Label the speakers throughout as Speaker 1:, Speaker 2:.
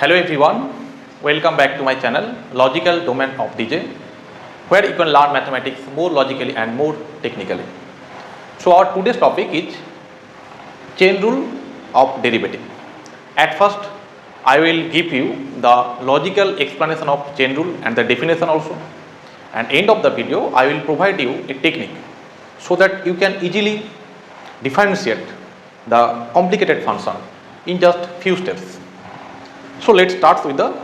Speaker 1: Hello everyone, welcome back to my channel Logical Domain of DJ, where you can learn mathematics more logically and more technically. So our today's topic is chain rule of derivative. At first I will give you the logical explanation of chain rule and the definition also, and end of the video I will provide you a technique so that you can easily differentiate the complicated function in just few steps. So let's start with the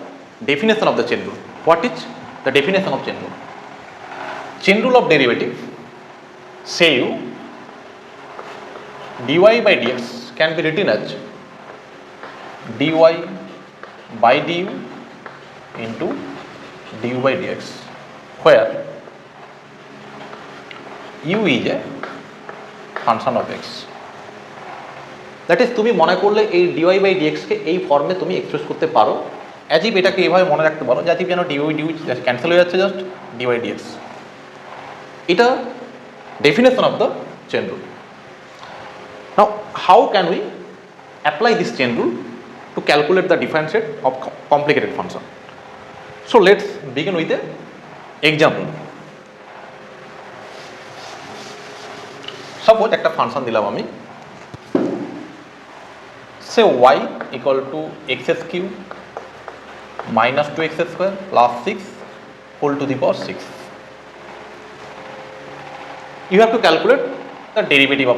Speaker 1: definition of the chain rule. What is the definition of chain rule? Chain rule of derivative say you dy by dx can be written as dy by du into du by dx, where u is a function of x. That is তুমি মনে করলে এই dy by ডিএক্সকে এই ফর্মে তুমি express করতে পারো, as if এটাকে এইভাবে মনে রাখতে পারো অ্যাজ ইফ যেন ডিওয়াই ডিউ ক্যান্সেল হয়ে যাচ্ছে, জাস্ট ডিওয়াই ডিএক্স। এটা definition of the chain rule. Now how can we apply this chain rule to calculate the differentiate of complicated function? So let's begin with a example. Suppose একটা function দিলাম আমি, say y equal to x cube minus 2x square plus 6 whole to the power 6. You have to calculate the derivative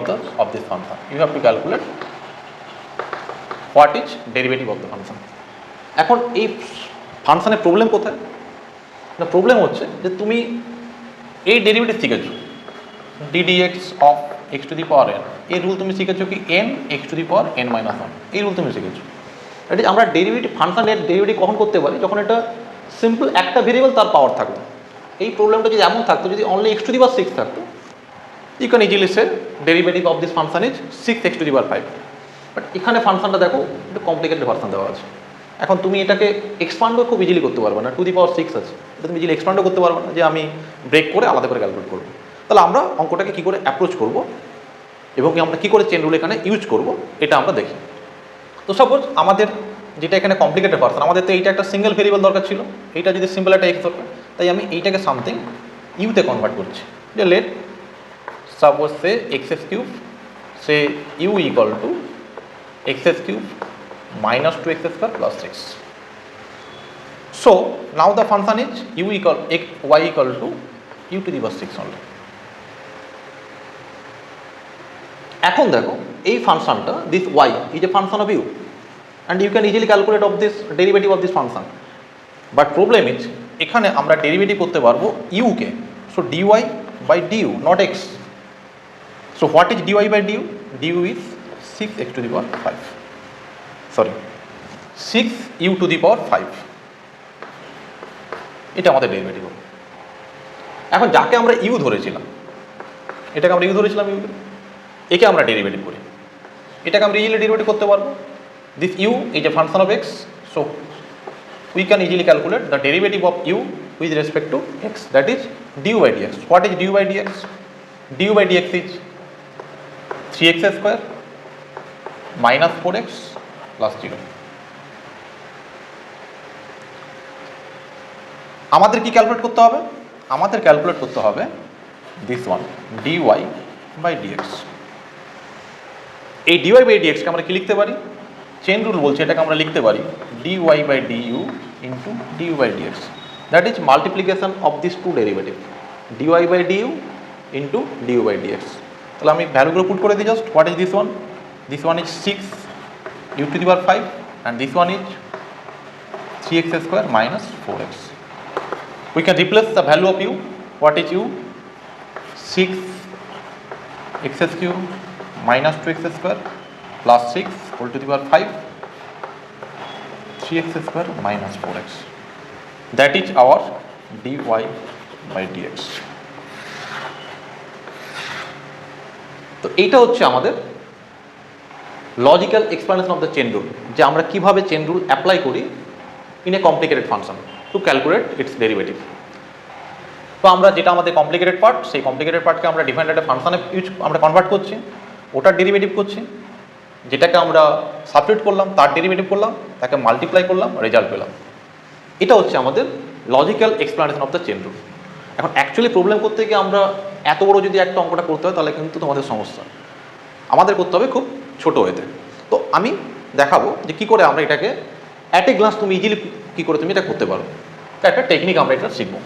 Speaker 1: of this function. You have to calculate what is derivative of the function. এখন এই ফাংশনের problem কোথায়? না, problem হচ্ছে যে তুমি এই derivative শিখেছো ddx of x to the power n, এই রুল তুমি শিখেছো কি n x to the power n minus 1, এই রুল তুমি শিখেছো। এটা আমরা ডেরিভেটিভ ফাংশনের ডেরিভেটিভ কখন করতে পারি? যখন এটা সিম্পল একটা ভেরিয়েবল তার পাওয়ার থাকবে। এই প্রবলেমটা যদি এমন থাকতো, যদি only x to the power 6 থাকতো, you can easily say derivative of this function is 6x to the power 5। But এখানে ফাংশনটা দেখো একটু কমপ্লিকেটেড ভার্সন দেওয়া আছে। এখন তুমি এটাকে এক্সপান্ডও খুব ইজিলি করতে পারবে না, টু দি পাওয়ার 6 আছে, এটা তুমি ইজিলি এক্সপান্ডও করতে পারবে না যে আমি ব্রেক করে আলাদা করে ক্যালকুলেট করবো। তাহলে আমরা অঙ্কটাকে কী করে অ্যাপ্রোচ করব এবং আমরা কী করে চেন রুল এখানে ইউজ করব এটা আমরা দেখি। তো সাপোজ আমাদের যেটা এখানে কমপ্লিকেটেড ভার্সন, আমাদের তো এইটা একটা সিঙ্গেল ভেরিয়েবল দরকার ছিল, এইটা যদি সিম্পল একটা এক্স দরকার, তাই আমি এইটাকে সামথিং ইউতে কনভার্ট করছি। যে let suppose say x cube, say u equal to x cube minus 2x square plus 6. So now the function is y equal to u to the power 6 only. এখন দেখো এই ফাংশনটা this y is a function of u and you can easily calculate of this derivative of this function, but problem is এখানে আমরা derivative করতে পারবো u K. so dy by du not x. so what is dy by du? du is 6x to the power 5, sorry 6u to the power 5, এটা আমাদের derivative. এখন যাকে আমরা you ধরেছিলাম, এটাকে আমরা ইউ ধরেছিলাম, ইউকে একে আমরা ডেরিভেটিভ করি, এটাকে আমরা ইজিলি ডেরিভেটিভ করতে পারবো। This u is a function of x, so we can easily calculate the derivative of u with respect to x, that is du by dx. What is du by dx? Du by dx is 3x square minus 4x plus 0। আমাদের কি calculate করতে হবে? আমাদের calculate করতে হবে this one dy by dx. এই dy by ডিএক্সকে আমরা কি লিখতে পারি? চেন রুল বলছে এটাকে আমরা লিখতে পারি dy by du into du by dx, that is multiplication of this two derivative dy by du into du by dx. তাহলে আমি ভ্যালুগুলো পুট করে দিই just. What is this one? This one is 6u to the power 5 and this one is 3x square minus 4x. We can replace the value of u. What is u? 6x cube minus 2x square plus 6 whole to the power 5, 3x square minus 4x. That is our dy by dx. তো এইটা হচ্ছে আমাদের logical explanation of the chain rule, যে আমরা কীভাবে chain rule apply করি in a complicated function to calculate it's derivative. তো আমরা যেটা আমাদের কমপ্লিকেটেড পার্ট, সেই কমপ্লিকেটেড পার্টকে আমরা ডিফারেন্ট একটা ফাংশনে আমরা কনভার্ট করছি, ওটার ডেরিভেটিভ করছি, যেটাকে আমরা সাবস্টিটিউট করলাম, তার ডেরিভেটিভ করলাম, তাকে মাল্টিপ্লাই করলাম, রেজাল্ট পেলাম। এটা হচ্ছে আমাদের logical explanation of the chain rule. এখন অ্যাকচুয়ালি প্রবলেম করতে গিয়ে আমরা এত বড় যদি একটা অঙ্কটা করতে হয় তাহলে কিন্তু তোমাদের সমস্যা, আমাদের করতে হবে খুব ছোট ওয়েতে। তো আমি দেখাবো যে কী করে আমরা এটাকে অ্যাট এ গ্লান্স তুমি ইজিলি কী করে তুমি এটা করতে পারো। তো একটা টেকনিক আমরা এটা শিখবো।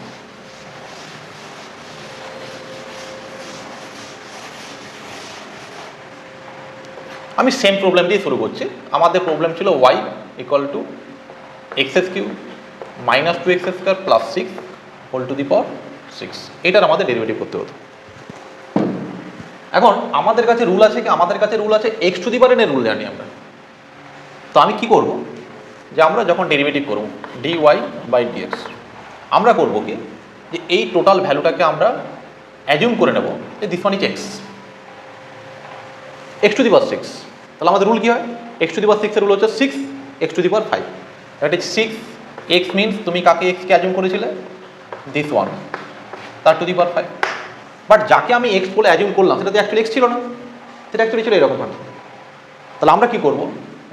Speaker 1: আমি সেম প্রবলেম দিয়ে শুরু করছি। আমাদের প্রবলেম ছিল y equal to x cube minus 2x square plus 6 whole to the power 6, এটার আমাদের ডেরিভেটিভ করতে হতো। এখন আমাদের কাছে রুল আছে কি, আমাদের কাছে রুল আছে এক্স টু দি পাওয়ার এর রুল জানি আমরা। তো আমি কি করব, যে আমরা যখন ডেরিভেটিভ করব dy বাই dx, আমরা করব কি যে এই টোটাল ভ্যালুটাকে আমরা অ্যাজিউম করে নেব যে this one is x to the power 6। তাহলে আমাদের রুল কি হয়, এক্স টু দি পাওয়ার 6 এর রুল হচ্ছে 6 x to the power 5, that is 6 x means তুমি কাকে এক্সকে অ্যাজিউম করেছিলে, দিস ওয়ান, তার টু দি পাওয়ার 5। বাট যাকে আমি এক্স বলে অ্যাজিউম করলাম সেটা তো অ্যাকচুয়ালি এক্স ছিল না, সেটা অ্যাকচুয়ালি ছিল এরকম ভাবে। তাহলে আমরা কি করব,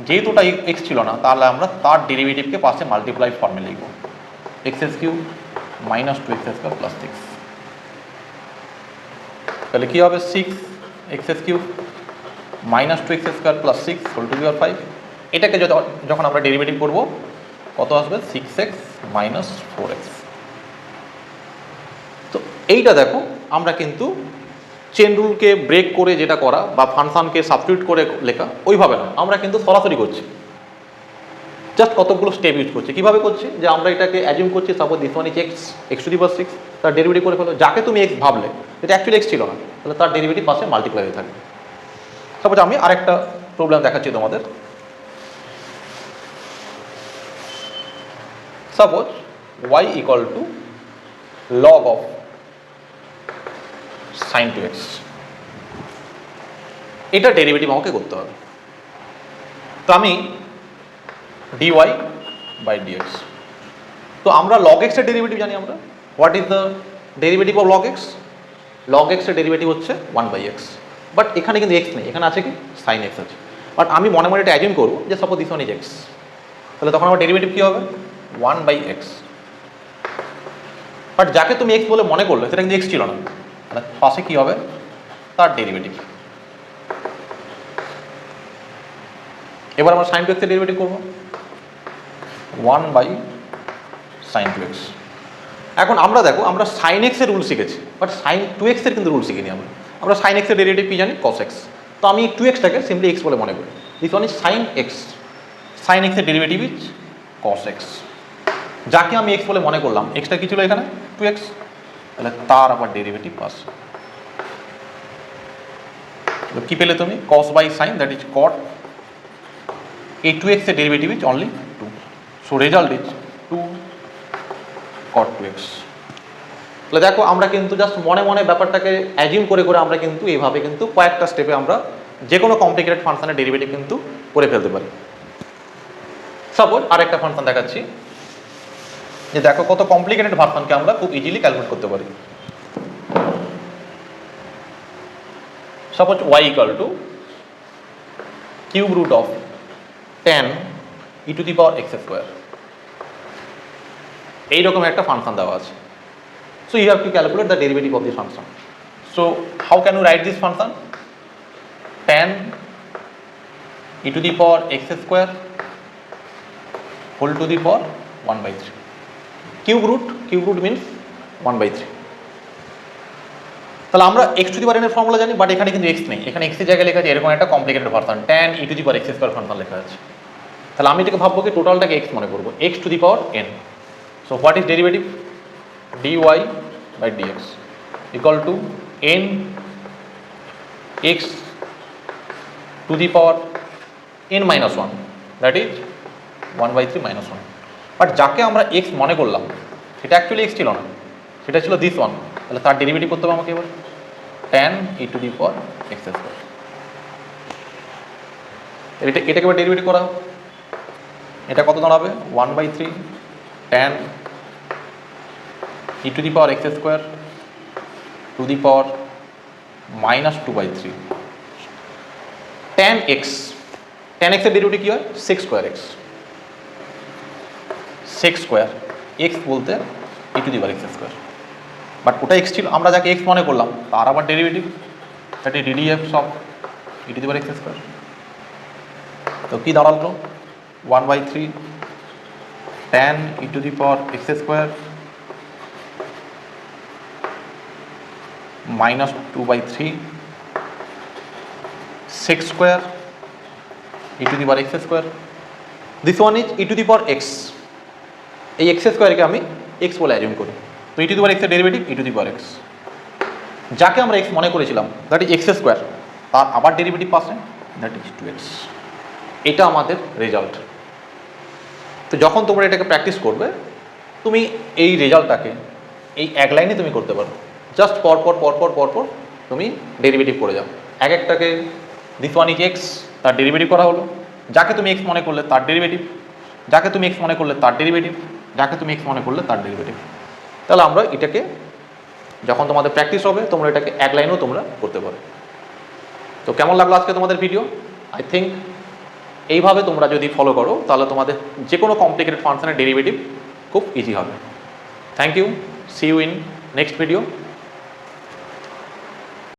Speaker 1: যেহেতু ওটা এক্স ছিল না তাহলে আমরা তার ডেরিভেটিভকে পাশে মাল্টিপ্লাই ফর্মে লিখব, x cube minus 2x square plus 6। তাহলে কী হবে, 6 x cube minus 2x square plus 6 whole to the power 5। এটাকে যখন আমরা ডেরিভেটিভ করব কত আসবে, 6x মাইনাস 4x। তো এইটা দেখো আমরা কিন্তু চেন রুলকে ব্রেক করে যেটা করা বা ফাংশনকে সাবস্টিটিউট করে লেখা ওইভাবে না, আমরা কিন্তু সরাসরি করছি, জাস্ট কতগুলো স্টেপ ইউজ করছি। কীভাবে করছি, যে আমরা এটাকে অ্যাজিউম করছি suppose this one is x to the power 6, তার ডেরিভেটিভ করে ফেলো, যাকে তুমি এক্স ভাবলে যেটা অ্যাকচুয়ালি এক্স ছিল না, তাহলে তার ডেরিভেটিভ পাশে মাল্টিপ্লাই হয়ে থাকবে। সাপোজ আমি আরেকটা প্রবলেম দেখাচ্ছি তোমাদের। Suppose y equal two log of sin 2x, এটা ডেরিভেটিভ আমাকে করতে হবে। তো আমি dy বাই dx, তো আমরা log x এর ডেরিভেটিভ জানি আমরা, what is the derivative of log x, log x এর ডেরিভেটিভ হচ্ছে 1/x। বাট এখানে কিন্তু x নেই, এখানে আছে কি sin x আছে। বাট আমি মনে মনে এটা অ্যাজিউম করবো যে suppose this one is x, তাহলে তখন আমার ডেরিভেটিভ কী হবে, 1/x। বাট যাকে তুমি x বলে মনে করলে সেটা কিন্তু x ছিল না, তাহলে পাশে কী হবে, তার ডেরিভেটিভ। এবার আমরা sin 2x এর ডেরিভেটিভ করবো 1/sin 2x। এখন আমরা দেখো আমরা sin x এর রুল শিখেছি, বাট sin 2x এর কিন্তু রুল শিখিনি আমরা। আমরা sin x এর ডেরিভেটিভ কি জানি, cos x। তো আমি 2x-টাকে সিম্পলি x বলে মনে করি, this one is sin x, sin x এর ডেরিভেটিভ ইজ cos x। যাকে আমি x বলে মনে করলাম, x-টা কি ছিল এখানে 2x, তাহলে তার আবার ডেরিভেটিভ পাশে। কি পেলে তুমি, cos by sin, that is cot। এই 2x এর derivative is only 2, so result is 2 cot 2x। তাহলে দেখো আমরা কিন্তু জাস্ট মনে মনে ব্যাপারটাকে অ্যাজিউম করে করে আমরা কিন্তু এইভাবে কিন্তু কয়েকটা স্টেপে আমরা যে কোনো কমপ্লিকেটেড ফাংশনের ডেরিভেটিভ কিন্তু করে ফেলতে পারি। সাপোজ আরেকটা ফাংশন দেখাচ্ছি, যে দেখো কত কমপ্লিকেটেড ফাংশনকে আমরা খুব ইজিলি ক্যালকুলেট করতে পারি। Suppose y equal to cube root of 10 e to the power x square, এইরকম একটা ফাংশন দেওয়া আছে। So you have to calculate the derivative of this function. So how can you write this function? 10 e to the power x square whole to the power 1/3. Cube root means 1/3. তাহলে আমরা x two the power n এর formula জানি, but এখানে কিন্তু x নেই, এখানে x এর জায়গায় লেখা আছে এরকম একটা complicated function 10 e to the power x square function লেখা আছে। তাহলে আমি এটাকে ভাববো কি টোটালটাকে x মনে করবো, x to the power n. So what is derivative? dy by dx equal to n x to the power n minus 1, that is 1/3 minus 1. But যাকে আমরা x মনে করলাম সেটা অ্যাকচুয়ালি x ছিল না, সেটা ছিল দিস ওয়ান। তাহলে তার ডেরিভেটিভ করতে হবে আমাকে এবার 10 e to the power x square. এটাকে এবার ডেরিভেটিভ করা, এটা কত দাঁড়াবে 1/3 10 e to the power x square to the power minus 2/3 tan x tan x এর ডেরিভেটিভ কী হয়? Sec square x, sec square x বলতে e to the power x square, but ওটা এক্স ছিল, আমরা যাকে এক্স মনে করলাম তার আবার derivative, that is DDF of e to the power x square. তো কী দাঁড়ালো? 1/3 tan e to the power x square minus 2/3 sec square e to the power x square. This one is e to the power x. এই x স্কোয়ারকে আমি x বলে assume করি, তো e to the power x এর derivative e to the power x, যাকে আমরা x মনে করেছিলাম দ্যাট ইজ x স্কোয়ার, তার আবার ডেরিভেটিভ পাশে দ্যাট ইজ 2x। এটা আমাদের রেজাল্ট। তো যখন তোমরা এটাকে প্র্যাকটিস করবে, তুমি এই রেজাল্টটাকে এই এক লাইনে তুমি করতে পারো, জাস্ট পরপর পরপর পরপর তুমি ডেরিভেটিভ করে যাও। এক একটাকে দিস ওয়ান ইজ এক্স, তার ডেরিভেটিভ করা হলো, যাকে তুমি এক্স মনে করলে তার ডেরিভেটিভ, যাকে তুমি এক্স মনে করলে তার ডেরিভেটিভ, যাকে তুমি এক্স মনে করলে তার ডেরিভেটিভ। তাহলে আমরা এটাকে যখন তোমাদের প্র্যাকটিস হবে, তোমরা এটাকে এক লাইনেও তোমরা করতে পারো। তো কেমন লাগলো আজকে তোমাদের ভিডিও? আই থিঙ্ক এইভাবে তোমরা যদি ফলো করো তাহলে তোমাদের যে কোনো কমপ্লিকেটেড ফাংশনের ডেরিভেটিভ খুব ইজি হবে। Thank you, see you in next video.